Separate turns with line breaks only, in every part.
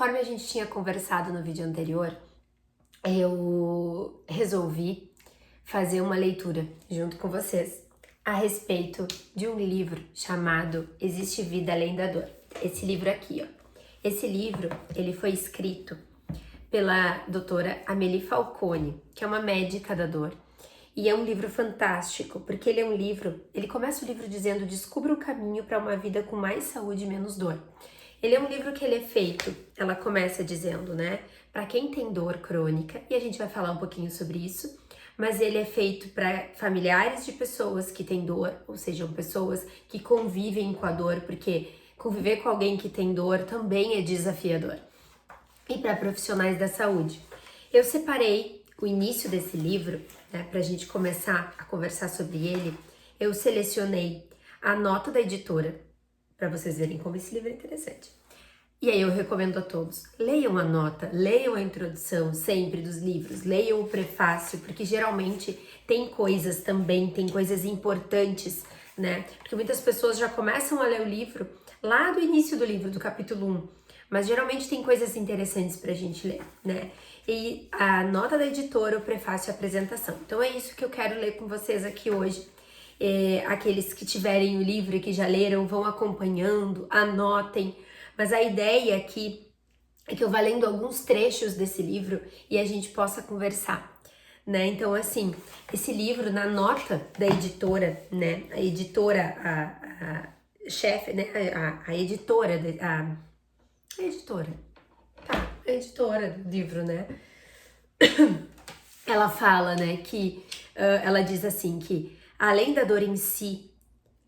Conforme a gente tinha conversado no vídeo anterior, eu resolvi fazer uma leitura junto com vocês a respeito de um livro chamado Existe Vida Além da Dor. Esse livro aqui, ó. Esse livro, ele foi escrito pela doutora Amélie Falcone, que é uma médica da dor. E é um livro fantástico, porque ele começa o livro dizendo: descubra o caminho para uma vida com mais saúde e menos dor. Ele é um livro que ele é feito, ela começa dizendo, né, para quem tem dor crônica, e a gente vai falar um pouquinho sobre isso, mas ele é feito para familiares de pessoas que têm dor, ou sejam, pessoas que convivem com a dor, porque conviver com alguém que tem dor também é desafiador. E para profissionais da saúde. Eu separei o início desse livro, né, para a gente começar a conversar sobre ele. Eu selecionei a nota da editora, para vocês verem como esse livro é interessante. E aí eu recomendo a todos, leiam a nota, leiam a introdução sempre dos livros, leiam o prefácio, porque geralmente tem coisas importantes, né? Porque muitas pessoas já começam a ler o livro lá do início do livro, do capítulo 1, mas geralmente tem coisas interessantes pra gente ler, né? E a nota da editora, o prefácio e a apresentação. Então é isso que eu quero ler com vocês aqui hoje. Aqueles que tiverem o livro e que já leram, vão acompanhando, anotem. Mas a ideia aqui é que eu vá lendo alguns trechos desse livro e a gente possa conversar, né? Então, assim, esse livro, na nota da editora, né? A editora, a chefe, né? A editora do livro, né? Ela fala, né, que ela diz assim que além da dor em si,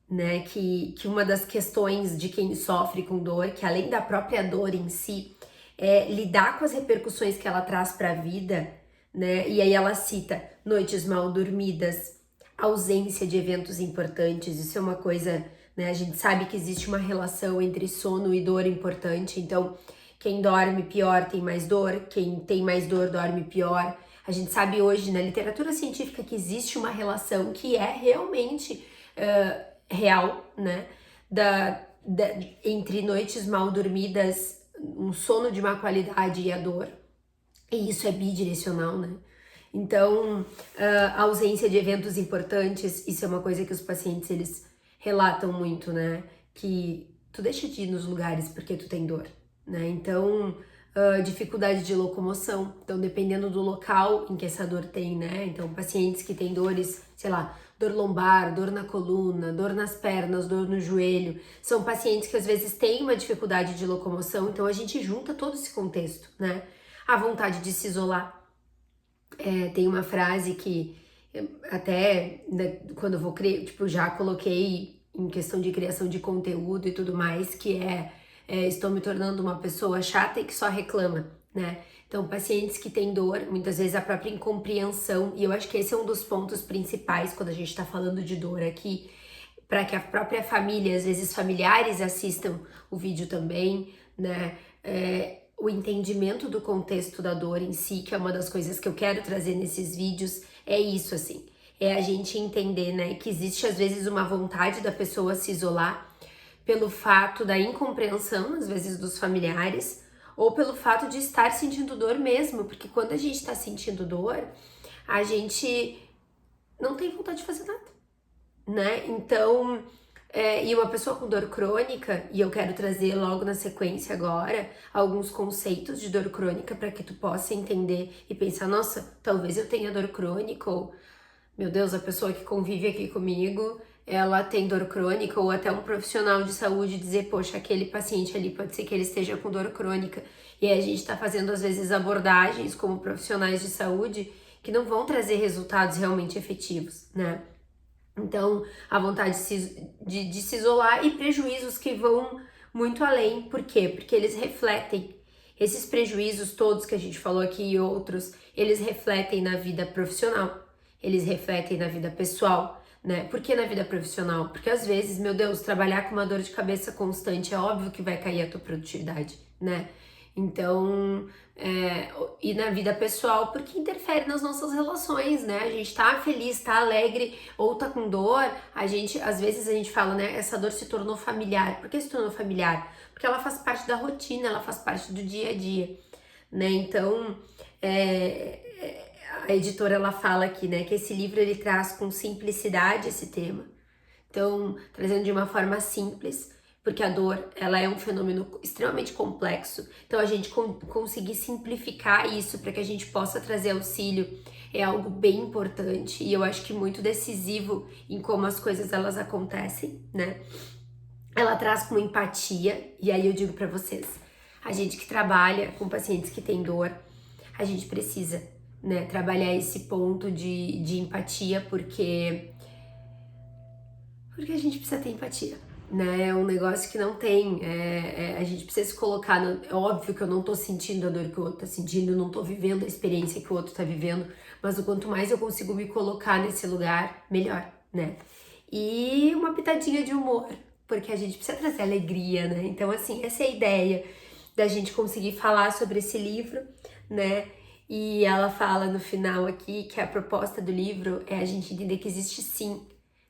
né, que uma das questões de quem sofre com dor, que além da própria dor em si, é lidar com as repercussões que ela traz para a vida, né, e aí ela cita noites mal dormidas, ausência de eventos importantes, isso é uma coisa, né, a gente sabe que existe uma relação entre sono e dor importante, então quem dorme pior tem mais dor, quem tem mais dor dorme pior. A gente sabe hoje na literatura científica que existe uma relação que é realmente real, né, entre noites mal dormidas, um sono de má qualidade e a dor. E isso é bidirecional, né? Então, a ausência de eventos importantes, isso é uma coisa que os pacientes, eles relatam muito, né? Que tu deixa de ir nos lugares porque tu tem dor, né? Então, dificuldade de locomoção. Então, dependendo do local em que essa dor tem, né? Então, pacientes que têm dores, sei lá, dor lombar, dor na coluna, dor nas pernas, dor no joelho, são pacientes que às vezes têm uma dificuldade de locomoção, então a gente junta todo esse contexto, né? A vontade de se isolar. Tem uma frase que até, né, quando eu vou criar, tipo, já coloquei em questão de criação de conteúdo e tudo mais, que estou me tornando uma pessoa chata e que só reclama, né? Então, pacientes que têm dor, muitas vezes a própria incompreensão, e eu acho que esse é um dos pontos principais quando a gente está falando de dor aqui, para que a própria família, às vezes familiares assistam o vídeo também, né? O entendimento do contexto da dor em si, que é uma das coisas que eu quero trazer nesses vídeos, é isso, assim. É a gente entender, né, que existe às vezes uma vontade da pessoa se isolar pelo fato da incompreensão, às vezes, dos familiares, ou pelo fato de estar sentindo dor mesmo, porque quando a gente está sentindo dor, a gente não tem vontade de fazer nada, né? Então, e uma pessoa com dor crônica, e eu quero trazer logo na sequência agora alguns conceitos de dor crônica para que tu possa entender e pensar, nossa, talvez eu tenha dor crônica, ou meu Deus, a pessoa que convive aqui comigo, ela tem dor crônica, ou até um profissional de saúde dizer, poxa, aquele paciente ali pode ser que ele esteja com dor crônica. E aí a gente tá fazendo, às vezes, abordagens como profissionais de saúde que não vão trazer resultados realmente efetivos, né? Então, a vontade de se isolar e prejuízos que vão muito além. Por quê? Porque eles refletem. Esses prejuízos todos que a gente falou aqui e outros, eles refletem na vida profissional. Eles refletem na vida pessoal, né? Por que na vida profissional? Porque às vezes, meu Deus, trabalhar com uma dor de cabeça constante, é óbvio que vai cair a tua produtividade, né? Então, e na vida pessoal, porque interfere nas nossas relações, né? A gente tá feliz, tá alegre ou tá com dor, às vezes a gente fala, né? Essa dor se tornou familiar. Por que se tornou familiar? Porque ela faz parte da rotina, ela faz parte do dia a dia, né? Então, a editora, ela fala aqui, né? Que esse livro, ele traz com simplicidade esse tema. Então, trazendo de uma forma simples, porque a dor, ela é um fenômeno extremamente complexo. Então, a gente conseguir simplificar isso para que a gente possa trazer auxílio é algo bem importante e eu acho que muito decisivo em como as coisas elas acontecem, né? Ela traz com empatia, e aí eu digo para vocês, a gente que trabalha com pacientes que têm dor, a gente precisa, né, trabalhar esse ponto de empatia, porque a gente precisa ter empatia, né? É um negócio que não tem. A gente precisa se colocar. É óbvio que eu não tô sentindo a dor que o outro tá sentindo, eu não tô vivendo a experiência que o outro tá vivendo, mas o quanto mais eu consigo me colocar nesse lugar, melhor, né? E uma pitadinha de humor, porque a gente precisa trazer alegria, né? Então, assim, essa é a ideia da gente conseguir falar sobre esse livro, né? E ela fala no final aqui que a proposta do livro é a gente entender que existe sim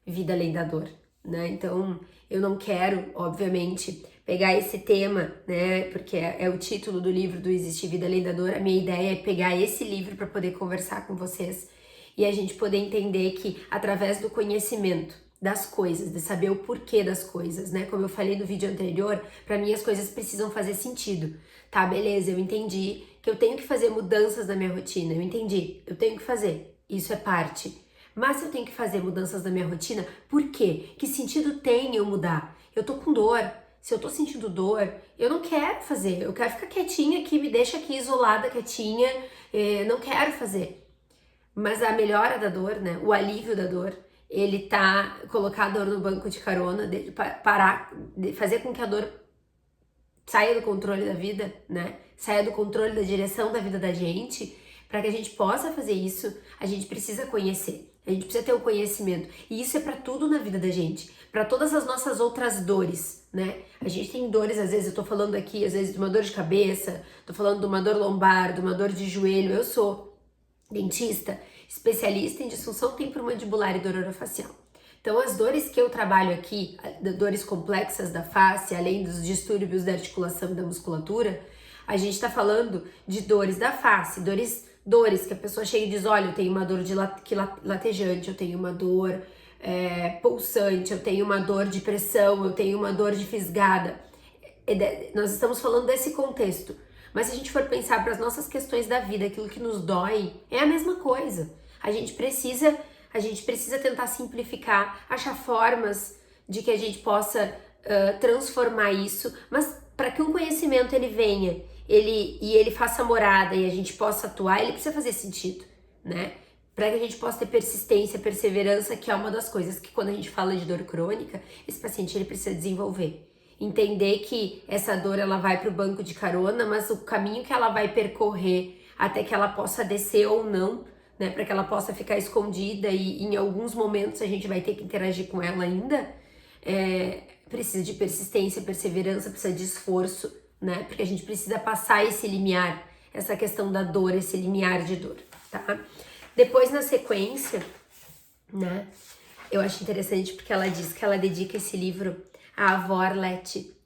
vida além da dor, né? Então, eu não quero, obviamente, pegar esse tema, né? Porque é o título do livro do Existe Vida Além da Dor. A minha ideia é pegar esse livro para poder conversar com vocês e a gente poder entender que através do conhecimento das coisas, de saber o porquê das coisas, né? Como eu falei no vídeo anterior, para mim as coisas precisam fazer sentido. Tá, beleza, eu entendi que eu tenho que fazer mudanças na minha rotina, eu entendi, eu tenho que fazer, isso é parte. Mas se eu tenho que fazer mudanças na minha rotina, por quê? Que sentido tem eu mudar? Eu tô com dor. Se eu tô sentindo dor, eu não quero fazer. Eu quero ficar quietinha aqui, me deixa aqui isolada, quietinha. Não quero fazer. Mas a melhora da dor, né? O alívio da dor, ele tá colocar a dor no banco de carona, parar, fazer com que a dor saia do controle da vida, né? Saia do controle da direção da vida da gente. Para que a gente possa fazer isso, a gente precisa conhecer. A gente precisa ter o conhecimento. E isso é para tudo na vida da gente. Para todas as nossas outras dores, né? A gente tem dores, às vezes eu tô falando aqui, às vezes de uma dor de cabeça, tô falando de uma dor lombar, de uma dor de joelho. Eu sou dentista, especialista em disfunção temporomandibular e dor orofacial. Então, as dores que eu trabalho aqui, dores complexas da face, além dos distúrbios da articulação e da musculatura, a gente tá falando de dores da face, dores que a pessoa chega e diz, olha, eu tenho uma dor latejante, eu tenho uma dor pulsante, eu tenho uma dor de pressão, eu tenho uma dor de fisgada. Nós estamos falando desse contexto. Mas se a gente for pensar para as nossas questões da vida, aquilo que nos dói, é a mesma coisa. A gente precisa tentar simplificar, achar formas de que a gente possa transformar isso, mas para que um conhecimento ele venha, ele faça morada e a gente possa atuar, ele precisa fazer sentido, né? Para que a gente possa ter persistência, perseverança, que é uma das coisas que quando a gente fala de dor crônica, esse paciente ele precisa desenvolver. Entender que essa dor ela vai para o banco de carona, mas o caminho que ela vai percorrer até que ela possa descer ou não, né, para que ela possa ficar escondida e em alguns momentos a gente vai ter que interagir com ela ainda, precisa de persistência, perseverança, precisa de esforço, né, porque a gente precisa passar esse limiar, essa questão da dor, esse limiar de dor, tá? Depois, na sequência, né, eu acho interessante porque ela diz que ela dedica esse livro à avó Arlete,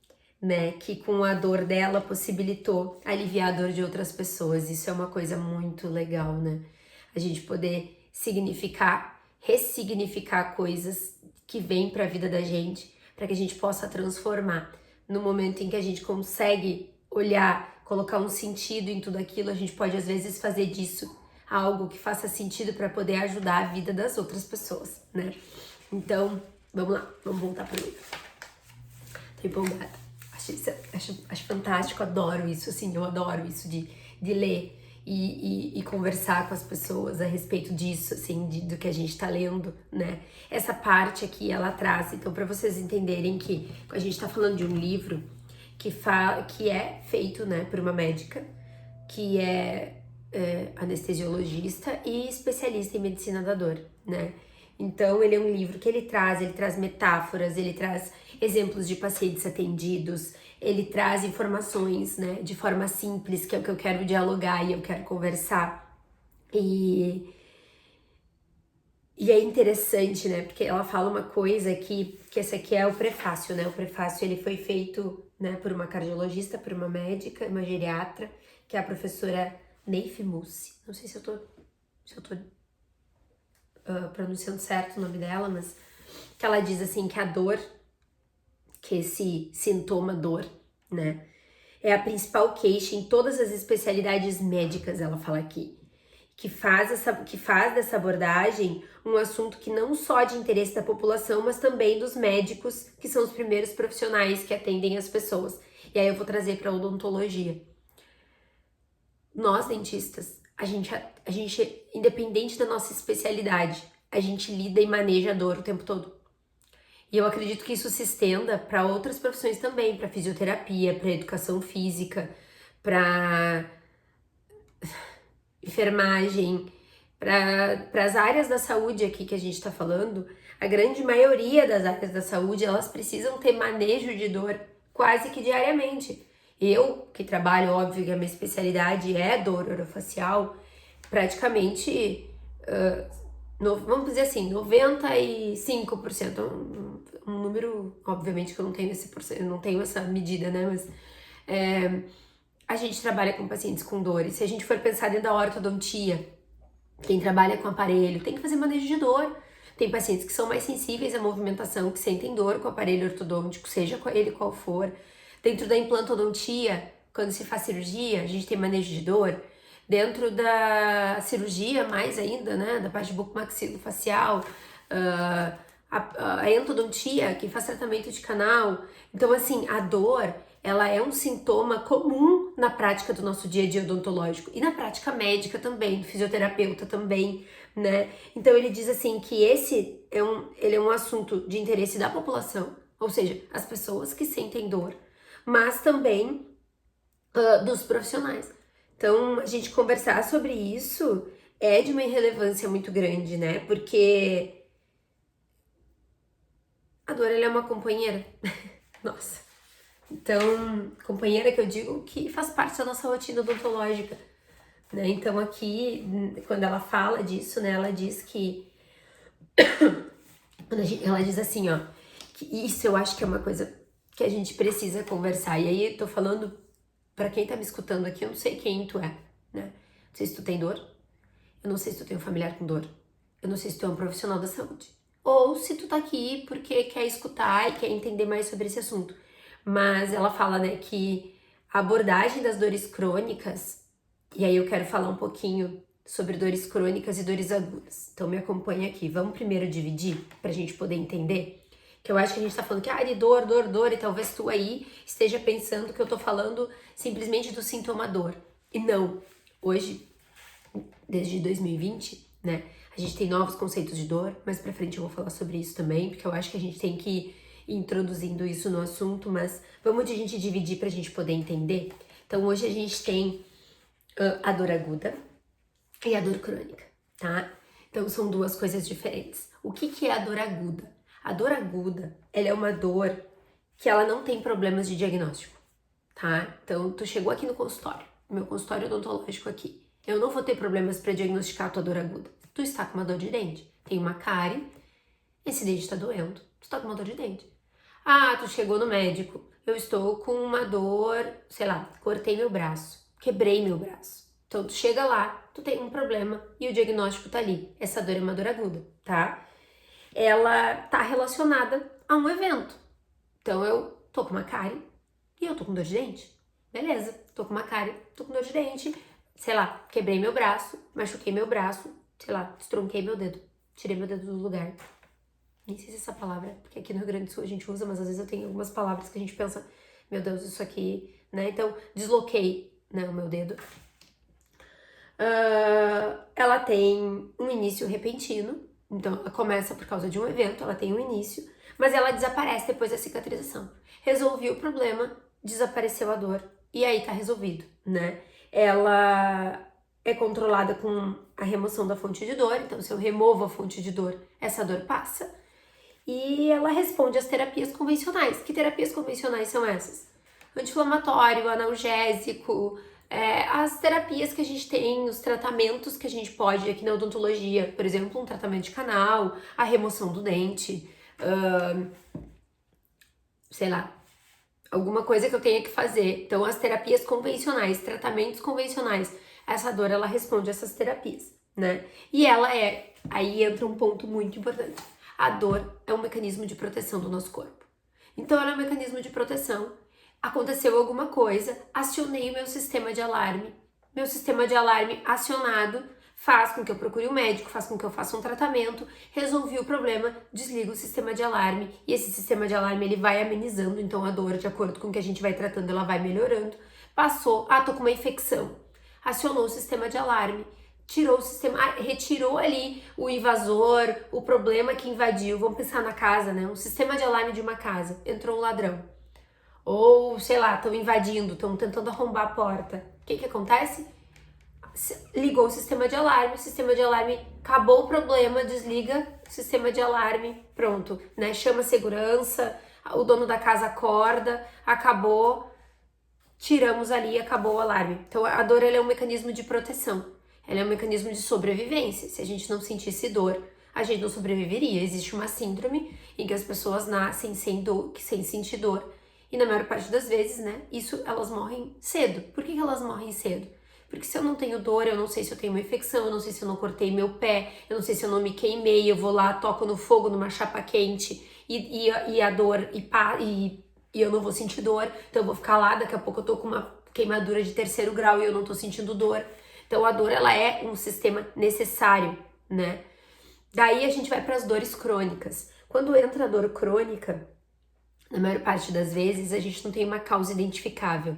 né, que com a dor dela possibilitou aliviar a dor de outras pessoas. Isso é uma coisa muito legal, né? A gente poder ressignificar coisas que vêm para a vida da gente, para que a gente possa transformar. No momento em que a gente consegue olhar, colocar um sentido em tudo aquilo, a gente pode às vezes fazer disso algo que faça sentido para poder ajudar a vida das outras pessoas, né? Então, vamos lá, vamos voltar pro livro. Tô empolgada. Acho fantástico, adoro isso, assim, eu adoro isso de ler e conversar com as pessoas a respeito disso, assim, do que a gente tá lendo, né? Essa parte aqui, ela traz, então, para vocês entenderem que a gente tá falando de um livro que é feito, né, por uma médica, que é anestesiologista e especialista em medicina da dor, né? Então, ele é um livro que ele traz metáforas, ele traz exemplos de pacientes atendidos, ele traz informações, né, de forma simples, que é o que eu quero dialogar e eu quero conversar. E é interessante, né, porque ela fala uma coisa que esse aqui é o prefácio, né, o prefácio ele foi feito, né, por uma cardiologista, por uma médica, uma geriatra, que é a professora Neif Mussi. Não sei se eu tô pronunciando certo o nome dela, mas que ela diz assim que a dor, que esse sintoma dor, né, é a principal queixa em todas as especialidades médicas, ela fala aqui, que faz dessa abordagem um assunto que não só de interesse da população, mas também dos médicos, que são os primeiros profissionais que atendem as pessoas. E aí eu vou trazer para a odontologia. Nós, dentistas, a gente, independente da nossa especialidade, a gente lida e maneja a dor o tempo todo. E eu acredito que isso se estenda para outras profissões também, para fisioterapia, para educação física, para enfermagem, para as áreas da saúde aqui que a gente está falando. A grande maioria das áreas da saúde, elas precisam ter manejo de dor quase que diariamente. Eu, que trabalho, óbvio que a minha especialidade é dor orofacial, praticamente, vamos dizer assim, 95%, um número, obviamente que eu não tenho eu não tenho essa medida, né, mas a gente trabalha com pacientes com dores. Se a gente for pensar dentro da ortodontia, quem trabalha com aparelho tem que fazer manejo de dor. Tem pacientes que são mais sensíveis à movimentação, que sentem dor com o aparelho ortodôntico, seja ele qual for. Dentro da implantodontia, quando se faz cirurgia, a gente tem manejo de dor. Dentro da cirurgia, mais ainda, né, da parte bucomaxilofacial, a endodontia, que faz tratamento de canal. Então, assim, a dor, ela é um sintoma comum na prática do nosso dia a dia odontológico e na prática médica também, do fisioterapeuta também, né? Então, ele diz assim que ele é um assunto de interesse da população, ou seja, as pessoas que sentem dor, mas também dos profissionais. Então, a gente conversar sobre isso é de uma irrelevância muito grande, né? Porque a dor, ela é uma companheira. Nossa. Então, companheira que eu digo que faz parte da nossa rotina odontológica, né? Então, aqui, quando ela fala disso, né? Ela diz que... ela diz assim, ó, que isso eu acho que é uma coisa que a gente precisa conversar. E aí, eu tô falando pra quem tá me escutando aqui, eu não sei quem tu é, né? Não sei se tu tem dor, eu não sei se tu tem um familiar com dor, eu não sei se tu é um profissional da saúde, ou se tu tá aqui porque quer escutar e quer entender mais sobre esse assunto. Mas ela fala, né, que a abordagem das dores crônicas, e aí eu quero falar um pouquinho sobre dores crônicas e dores agudas. Então me acompanha aqui. Vamos primeiro dividir pra gente poder entender? Que eu acho que a gente tá falando que de dor, e talvez tu aí esteja pensando que eu tô falando simplesmente do sintoma dor. E não. Hoje, desde 2020, né, a gente tem novos conceitos de dor, mas pra frente eu vou falar sobre isso também, porque eu acho que a gente tem que ir introduzindo isso no assunto, mas vamos a gente dividir pra gente poder entender. Então hoje a gente tem a dor aguda e a dor crônica, tá? Então são duas coisas diferentes. O que é a dor aguda? A dor aguda, ela é uma dor que ela não tem problemas de diagnóstico, tá? Então tu chegou aqui no consultório, meu consultório odontológico aqui. Eu não vou ter problemas para diagnosticar a tua dor aguda. Tu está com uma dor de dente, tem uma cárie, esse dente está doendo, tu está com uma dor de dente. Tu chegou no médico, eu estou com uma dor, sei lá, cortei meu braço, quebrei meu braço. Então tu chega lá, tu tem um problema e o diagnóstico tá ali. Essa dor é uma dor aguda, tá? Ela tá relacionada a um evento. Então eu tô com uma cárie e eu tô com dor de dente. Beleza, tô com uma cárie, tô com dor de dente, sei lá, quebrei meu braço, machuquei meu braço, sei lá, estronquei meu dedo, tirei meu dedo do lugar. Nem sei se essa palavra, porque aqui no Rio Grande do Sul a gente usa, mas às vezes eu tenho algumas palavras que a gente pensa, meu Deus, isso aqui, né? Então, desloquei, né, o meu dedo. Ela tem um início repentino, então ela começa por causa de um evento, ela tem um início, mas ela desaparece depois da cicatrização. Resolvi o problema, desapareceu a dor, e aí tá resolvido, né? Ela é controlada com a remoção da fonte de dor. Então, se eu removo a fonte de dor, essa dor passa. E ela responde às terapias convencionais. Que terapias convencionais são essas? Anti-inflamatório, analgésico, as terapias que a gente tem, os tratamentos que a gente pode aqui na odontologia, por exemplo, um tratamento de canal, a remoção do dente, sei lá, alguma coisa que eu tenha que fazer. Então, as terapias convencionais, tratamentos convencionais, essa dor, ela responde a essas terapias, né? E aí entra um ponto muito importante. A dor é um mecanismo de proteção do nosso corpo. Então, ela é um mecanismo de proteção. Aconteceu alguma coisa, acionei o meu sistema de alarme. Meu sistema de alarme acionado faz com que eu procure um médico, faz com que eu faça um tratamento, resolvi o problema, desligo o sistema de alarme e esse sistema de alarme ele vai amenizando, então a dor, de acordo com o que a gente vai tratando, ela vai melhorando. Passou, tô com uma infecção, acionou o sistema de alarme, tirou o sistema, retirou ali o invasor, o problema que invadiu, vamos pensar na casa, né? Um sistema de alarme de uma casa, entrou um ladrão. Ou, sei lá, estão invadindo, estão tentando arrombar a porta. O que acontece? Ligou o sistema de alarme, acabou o problema, desliga o sistema de alarme, pronto, né? Chama a segurança, o dono da casa acorda, acabou, tiramos ali, acabou o alarme. Então a dor ela é um mecanismo de proteção, ela é um mecanismo de sobrevivência. Se a gente não sentisse dor, a gente não sobreviveria. Existe uma síndrome em que as pessoas nascem sem sentir dor. E na maior parte das vezes, né, elas morrem cedo. Por que elas morrem cedo? Porque se eu não tenho dor, eu não sei se eu tenho uma infecção, eu não sei se eu não cortei meu pé, eu não sei se eu não me queimei, eu vou lá, toco no fogo, numa chapa quente, e a dor, e eu não vou sentir dor, então eu vou ficar lá, daqui a pouco eu tô com uma queimadura de 3º grau e eu não tô sentindo dor. Então a dor, ela é um sistema necessário, né? Daí a gente vai para as dores crônicas. Quando entra a dor crônica, na maior parte das vezes, a gente não tem uma causa identificável.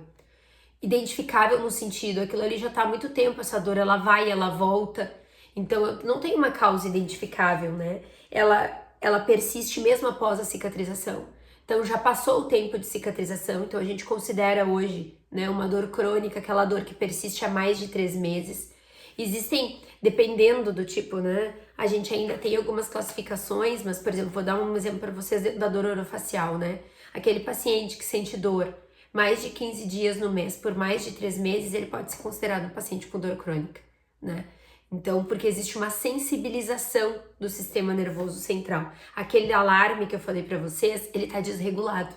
Identificável no sentido, aquilo ali já tá há muito tempo, essa dor, ela vai, ela volta. Então, não tem uma causa identificável, né? Ela persiste mesmo após a cicatrização. Então, já passou o tempo de cicatrização, então a gente considera hoje, né, uma dor crônica, aquela dor que persiste há mais de 3 meses. Existem, dependendo do tipo, né, a gente ainda tem algumas classificações, mas, por exemplo, vou dar um exemplo para vocês da dor orofacial, né? Aquele paciente que sente dor mais de 15 dias no mês, por mais de 3 meses, ele pode ser considerado um paciente com dor crônica, né? Então, porque existe uma sensibilização do sistema nervoso central. Aquele alarme que eu falei para vocês, ele tá desregulado.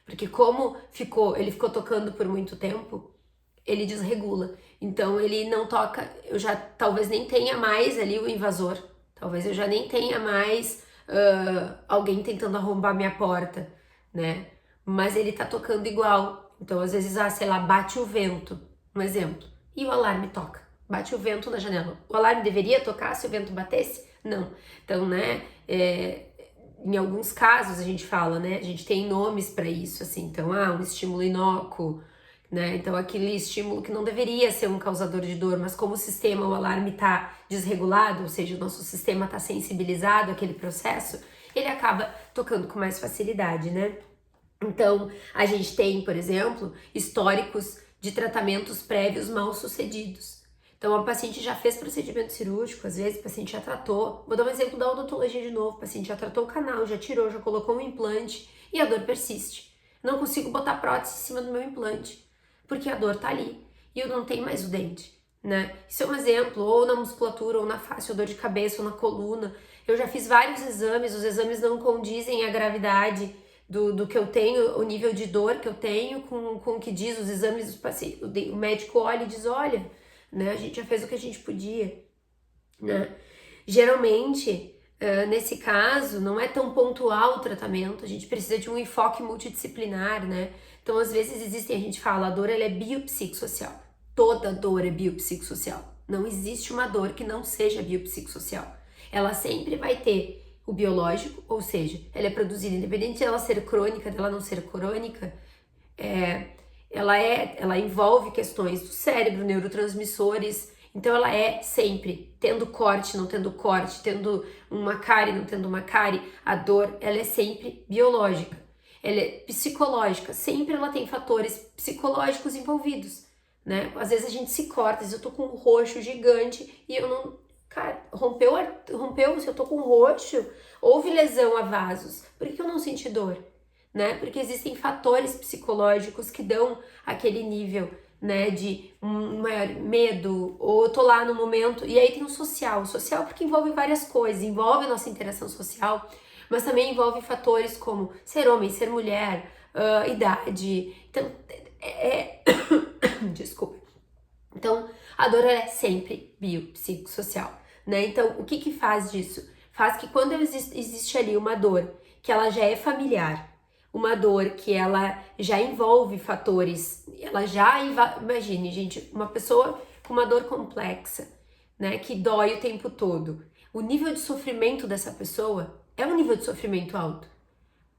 Porque como ele ficou tocando por muito tempo, ele desregula. Então, ele não toca, eu já talvez nem tenha mais ali o invasor. Talvez eu já nem tenha mais alguém tentando arrombar minha porta, né? Mas ele tá tocando igual. Então, às vezes, sei lá, bate o vento, um exemplo, e o alarme toca. Bate o vento na janela. O alarme deveria tocar se o vento batesse? Não. Então, né, em alguns casos a gente fala, né, a gente tem nomes para isso, assim. Então, um estímulo inócuo, né? Então, aquele estímulo que não deveria ser um causador de dor, mas como o alarme tá desregulado, ou seja, o nosso sistema tá sensibilizado àquele processo, ele acaba tocando com mais facilidade, né? Então, a gente tem, por exemplo, históricos de tratamentos prévios mal sucedidos. Então, a paciente já fez procedimento cirúrgico, às vezes o paciente já tratou. Vou dar um exemplo da odontologia de novo. O paciente já tratou o canal, já tirou, já colocou um implante e a dor persiste. Não consigo botar prótese em cima do meu implante, porque a dor tá ali e eu não tenho mais o dente, né? Isso é um exemplo, ou na musculatura, ou na face, ou dor de cabeça, ou na coluna. Eu já fiz vários exames, os exames não condizem a gravidade do que eu tenho, o nível de dor que eu tenho com o que diz os exames dos pacientes. O médico olha e diz, olha, né, a gente já fez o que a gente podia, né? Geralmente, nesse caso, não é tão pontual o tratamento, a gente precisa de um enfoque multidisciplinar, né? Então, às vezes a gente fala, a dor ela é biopsicossocial. Toda dor é biopsicossocial. Não existe uma dor que não seja biopsicossocial. Ela sempre vai ter o biológico, ou seja, ela é produzida independente de ela ser crônica, dela não ser crônica, ela envolve questões do cérebro, neurotransmissores, então ela é sempre, tendo corte, não tendo corte, tendo uma cárie, não tendo uma cárie, a dor, ela é sempre biológica, ela é psicológica, sempre ela tem fatores psicológicos envolvidos, né? Às vezes a gente se corta, às vezes eu tô com um roxo gigante e eu não... Cara, rompeu, se eu tô com roxo, houve lesão a vasos, por que eu não senti dor? Né? Porque existem fatores psicológicos que dão aquele nível, né, de um maior medo, ou eu tô lá no momento, e aí tem o social porque envolve várias coisas, envolve a nossa interação social, mas também envolve fatores como ser homem, ser mulher, idade, então, desculpa. Então, a dor é sempre biopsicossocial, né? Então, o que faz disso? Faz que quando existe ali uma dor que ela já é familiar, uma dor que ela já envolve fatores, imagine, gente, uma pessoa com uma dor complexa, né, que dói o tempo todo. O nível de sofrimento dessa pessoa é um nível de sofrimento alto.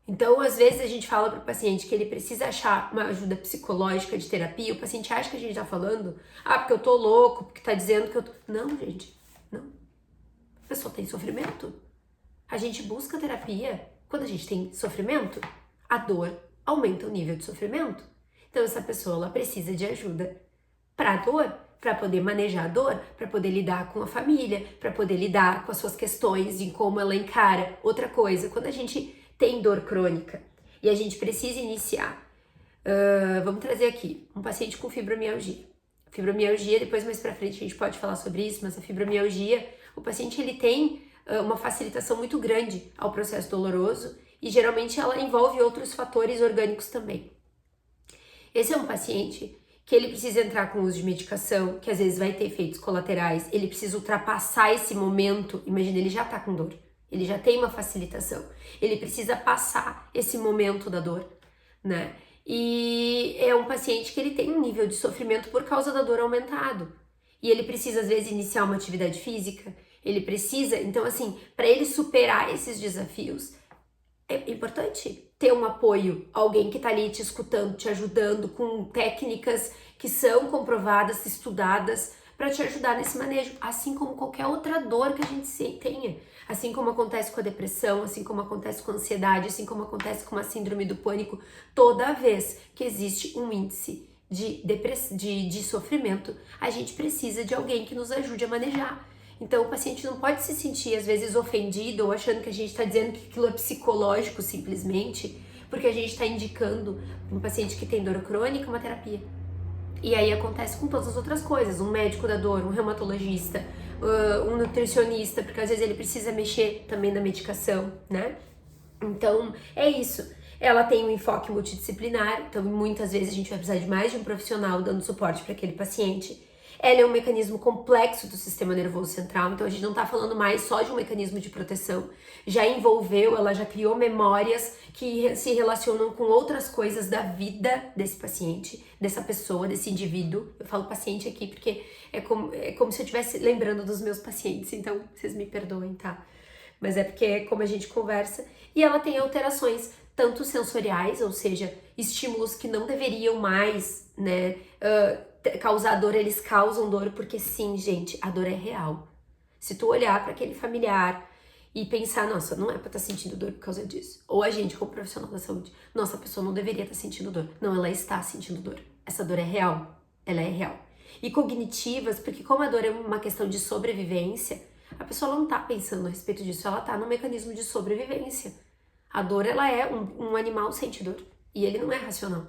Então, às vezes a gente fala para o paciente que ele precisa achar uma ajuda psicológica de terapia, o paciente acha que a gente tá falando, porque eu tô louco, porque tá dizendo que eu tô... Não, gente, não. A pessoa tem sofrimento. A gente busca terapia quando a gente tem sofrimento. A dor aumenta o nível de sofrimento. Então, essa pessoa ela precisa de ajuda para a dor, para poder manejar a dor, para poder lidar com a família, para poder lidar com as suas questões, em como ela encara. Outra coisa, quando a gente tem dor crônica e a gente precisa iniciar, vamos trazer aqui, um paciente com fibromialgia. Fibromialgia, depois mais pra frente a gente pode falar sobre isso, mas a fibromialgia, o paciente ele tem uma facilitação muito grande ao processo doloroso e geralmente ela envolve outros fatores orgânicos também. Esse é um paciente que ele precisa entrar com uso de medicação, que às vezes vai ter efeitos colaterais, ele precisa ultrapassar esse momento, imagina, ele já tá com dor, ele já tem uma facilitação, ele precisa passar esse momento da dor, né? E é um paciente que ele tem um nível de sofrimento por causa da dor aumentado. E ele precisa, às vezes, iniciar uma atividade física, ele precisa, então assim, para ele superar esses desafios, é importante ter um apoio, alguém que tá ali te escutando, te ajudando com técnicas que são comprovadas, estudadas, para te ajudar nesse manejo, assim como qualquer outra dor que a gente tenha. Assim como acontece com a depressão, assim como acontece com a ansiedade, assim como acontece com a síndrome do pânico, toda vez que existe um índice de sofrimento, a gente precisa de alguém que nos ajude a manejar. Então, o paciente não pode se sentir, às vezes, ofendido ou achando que a gente está dizendo que aquilo é psicológico, simplesmente, porque a gente está indicando para um paciente que tem dor crônica uma terapia. E aí acontece com todas as outras coisas, um médico da dor, um reumatologista, um nutricionista, porque às vezes ele precisa mexer também na medicação, né? Então, é isso. Ela tem um enfoque multidisciplinar, então muitas vezes a gente vai precisar de mais de um profissional dando suporte para aquele paciente. Ela é um mecanismo complexo do sistema nervoso central, então a gente não tá falando mais só de um mecanismo de proteção. Já envolveu, ela já criou memórias que se relacionam com outras coisas da vida desse paciente, dessa pessoa, desse indivíduo. Eu falo paciente aqui porque é como se eu estivesse lembrando dos meus pacientes, então vocês me perdoem, tá? Mas é porque é como a gente conversa. E ela tem alterações tanto sensoriais, ou seja, estímulos que não deveriam mais, né, causar dor, eles causam dor, porque sim, gente, a dor é real. Se tu olhar para aquele familiar e pensar, nossa, não é pra estar sentindo dor por causa disso. Ou a gente, como profissional da saúde, nossa, a pessoa não deveria estar sentindo dor. Não, ela está sentindo dor. Essa dor é real. Ela é real. E cognitivas, porque como a dor é uma questão de sobrevivência, a pessoa não tá pensando a respeito disso, ela tá no mecanismo de sobrevivência. A dor, ela é um animal sente dor. E ele não é racional.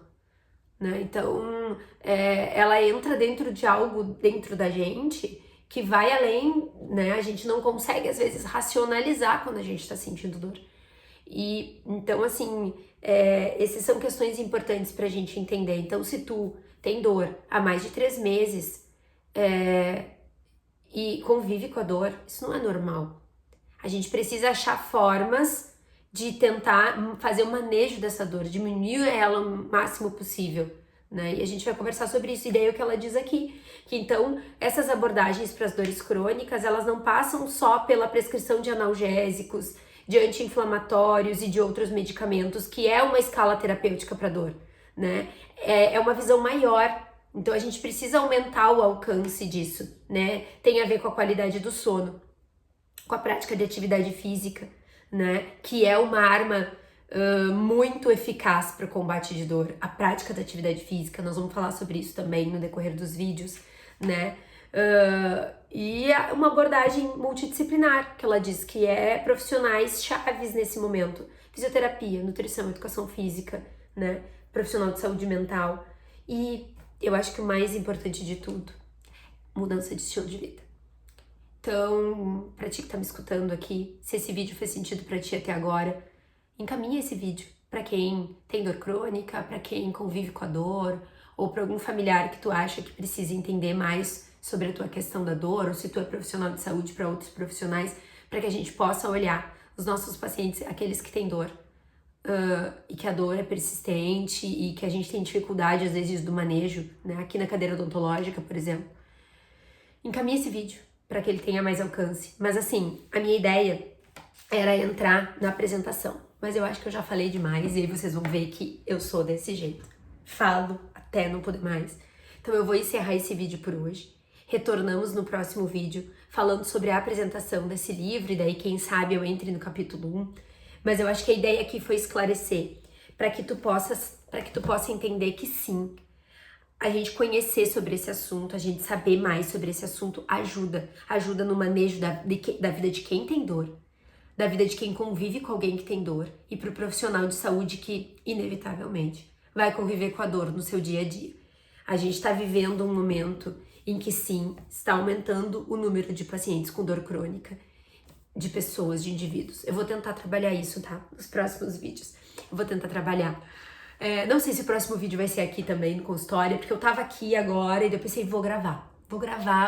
Né? Então, ela entra dentro de algo dentro da gente que vai além, né? A gente não consegue, às vezes, racionalizar quando a gente tá sentindo dor. E, então, assim, essas são questões importantes pra gente entender. Então, se tu tem dor há mais de 3 meses e convive com a dor, isso não é normal. A gente precisa achar formas de tentar fazer o manejo dessa dor, diminuir ela o máximo possível, né? E a gente vai conversar sobre isso, e daí é o que ela diz aqui, que então essas abordagens para as dores crônicas, elas não passam só pela prescrição de analgésicos, de anti-inflamatórios e de outros medicamentos, que é uma escala terapêutica para dor, né? É uma visão maior. Então a gente precisa aumentar o alcance disso, né? Tem a ver com a qualidade do sono, com a prática de atividade física, né? Que é uma arma muito eficaz para o combate de dor, a prática da atividade física. Nós vamos falar sobre isso também no decorrer dos vídeos, né? E uma abordagem multidisciplinar, que ela diz que é profissionais chaves nesse momento: fisioterapia, nutrição, educação física, né? Profissional de saúde mental. E eu acho que o mais importante de tudo, mudança de estilo de vida. Então, pra ti que tá me escutando aqui, se esse vídeo fez sentido pra ti até agora, encaminha esse vídeo pra quem tem dor crônica, pra quem convive com a dor, ou pra algum familiar que tu acha que precisa entender mais sobre a tua questão da dor, ou se tu é profissional de saúde, para outros profissionais, para que a gente possa olhar os nossos pacientes, aqueles que têm dor, e que a dor é persistente e que a gente tem dificuldade às vezes do manejo, né? Aqui na cadeira odontológica, por exemplo. Encaminha esse vídeo para que ele tenha mais alcance. Mas assim, a minha ideia era entrar na apresentação, mas eu acho que eu já falei demais e aí vocês vão ver que eu sou desse jeito. Falo até não poder mais. Então eu vou encerrar esse vídeo por hoje. Retornamos no próximo vídeo falando sobre a apresentação desse livro e daí quem sabe eu entre no capítulo 1. Mas eu acho que a ideia aqui foi esclarecer para que tu possa entender que sim, a gente conhecer sobre esse assunto, a gente saber mais sobre esse assunto ajuda no manejo da vida de quem tem dor, da vida de quem convive com alguém que tem dor e pro profissional de saúde que, inevitavelmente, vai conviver com a dor no seu dia a dia. A gente está vivendo um momento em que sim, está aumentando o número de pacientes com dor crônica, de pessoas, de indivíduos. Eu vou tentar trabalhar isso, tá? Nos próximos vídeos. Eu vou tentar trabalhar. Não sei se o próximo vídeo vai ser aqui também no consultório, porque eu tava aqui agora e eu pensei, vou gravar,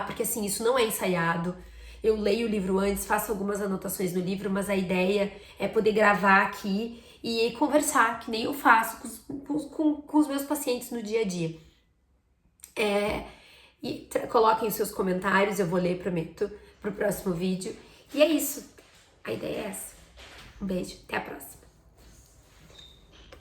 porque assim, isso não é ensaiado. Eu leio o livro antes, faço algumas anotações no livro, mas a ideia é poder gravar aqui e conversar, que nem eu faço com os meus pacientes no dia a dia. Coloquem os seus comentários, eu vou ler, prometo, pro próximo vídeo. E é isso. A ideia é essa. Um beijo, até a próxima.